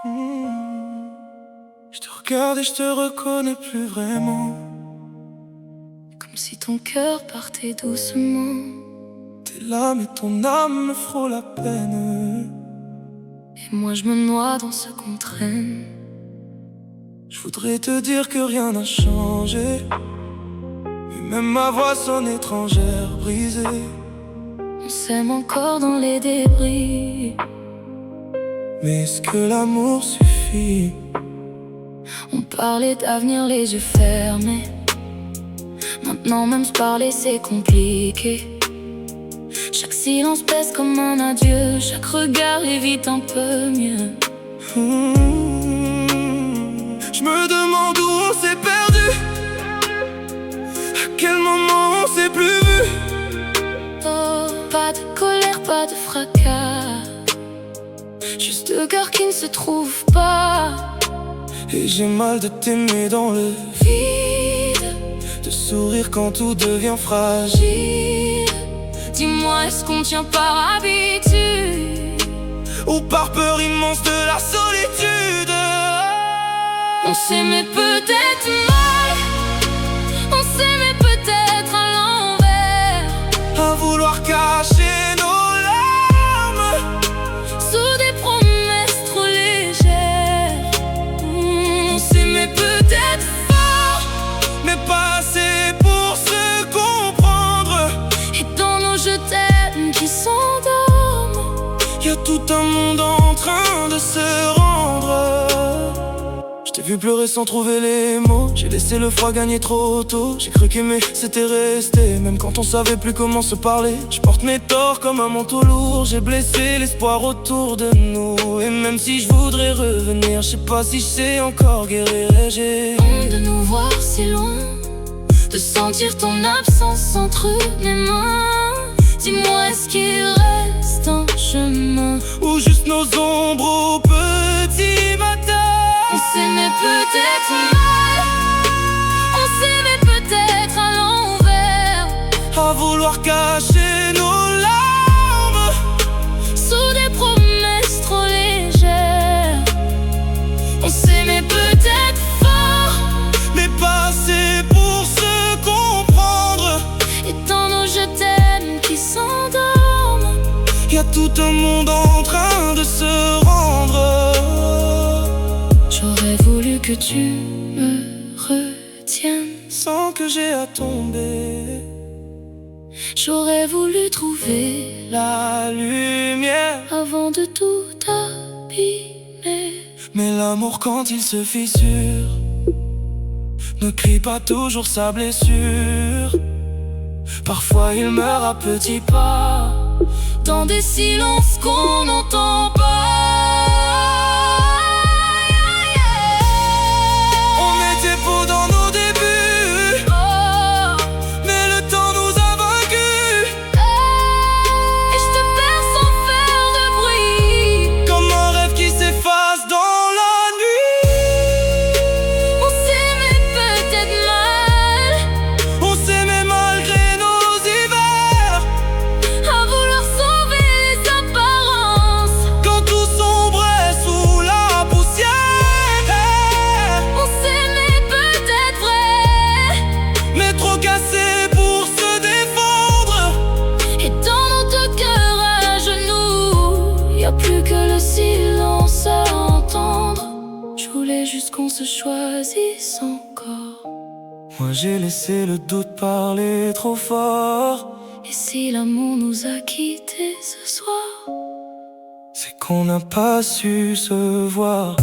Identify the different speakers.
Speaker 1: Hmm. Je te regarde et je te reconnais plus vraiment.
Speaker 2: Comme si ton cœur partait doucement.
Speaker 1: T'es là mais ton âme me frôle à peine.
Speaker 2: Et moi je me noie dans ce qu'on traîne.
Speaker 1: Je voudrais te dire que rien n'a changé, mais même ma voix sonne étrangère, brisée.
Speaker 2: On s'aime encore dans les débris.
Speaker 1: Mais est-ce que l'amour suffit?
Speaker 2: On parlait d'avenir les yeux fermés. Maintenant même se parler c'est compliqué. Chaque silence pèse comme un adieu. Chaque regard évite un peu mieux.
Speaker 1: Je me demande où on s'est perdu, à quel moment on s'est plus vu.
Speaker 2: Oh, pas de colère, pas de fracas, juste deux cœurs qui ne se trouvent pas.
Speaker 1: Et j'ai mal de t'aimer dans le
Speaker 2: Vide,
Speaker 1: de sourire quand tout devient fragile.
Speaker 2: dis-moi, est-ce qu'on tient par habitude
Speaker 1: ou par peur immense de la solitude?
Speaker 2: On s'aimait peut-être mal, on s'aimait peut-être à l'envers,
Speaker 1: à vouloir cacher nos larmes
Speaker 2: sous des promesses trop légères. On s'aimait peut-être fort,
Speaker 1: mais pas assez pour se comprendre.
Speaker 2: et dans nos je t'aime qui s'endorment,
Speaker 1: y a tout un monde en train de se rendre. J'ai vu pleurer sans trouver les mots. J'ai laissé le froid gagner trop tôt. J'ai cru qu'aimer c'était rester, même quand on savait plus comment se parler. Je porte mes torts comme un manteau lourd. J'ai blessé l'espoir autour de nous. Et même si je voudrais revenir, je sais pas si je sais encore guérir. Et j'ai
Speaker 2: honte de nous voir si loin, de sentir ton absence entre mes mains. Dis-moi, est-ce qu'il reste un chemin
Speaker 1: ou juste nos ombres au petit matin?
Speaker 2: On s'aimait peut-être mal, on s'aimait peut-être à l'envers,
Speaker 1: à vouloir cacher nos larmes
Speaker 2: sous des promesses trop légères. On s'aimait peut-être fort,
Speaker 1: mais pas assez pour se comprendre.
Speaker 2: et dans nos je t'aime qui s'endorment,
Speaker 1: y a tout un monde en train de se rendre.
Speaker 2: j'aurais voulu que tu me retiennes
Speaker 1: sans que j'aie à tomber.
Speaker 2: J'aurais voulu trouver
Speaker 1: la lumière
Speaker 2: avant de tout abîmer.
Speaker 1: Mais l'amour quand il se fissure ne crie pas toujours sa blessure. Parfois il meurt à petits pas
Speaker 2: dans des silences qu'on n'entend pas.
Speaker 1: Dans nos débuts,
Speaker 2: Oh,
Speaker 1: mais le temps nous a vaincus.
Speaker 2: et je te perds sans faire de bruit,
Speaker 1: Comme un rêve qui s'efface dans la nuit.
Speaker 2: on s'aimait peut-être mal,
Speaker 1: On s'aimait malgré nos hivers,
Speaker 2: à vouloir sauver les apparences.
Speaker 1: quand tout sombrait sous la poussière.
Speaker 2: On s'aimait peut-être vrai,
Speaker 1: Mais trop cassé pour se défendre.
Speaker 2: et dans nos deux cœurs à genoux, y a plus que le silence à entendre. Je voulais juste qu'on se choisisse encore.
Speaker 1: Moi j'ai laissé le doute parler trop fort.
Speaker 2: Et si l'amour nous a quittés ce soir,
Speaker 1: C'est qu'on n'a pas su se voir.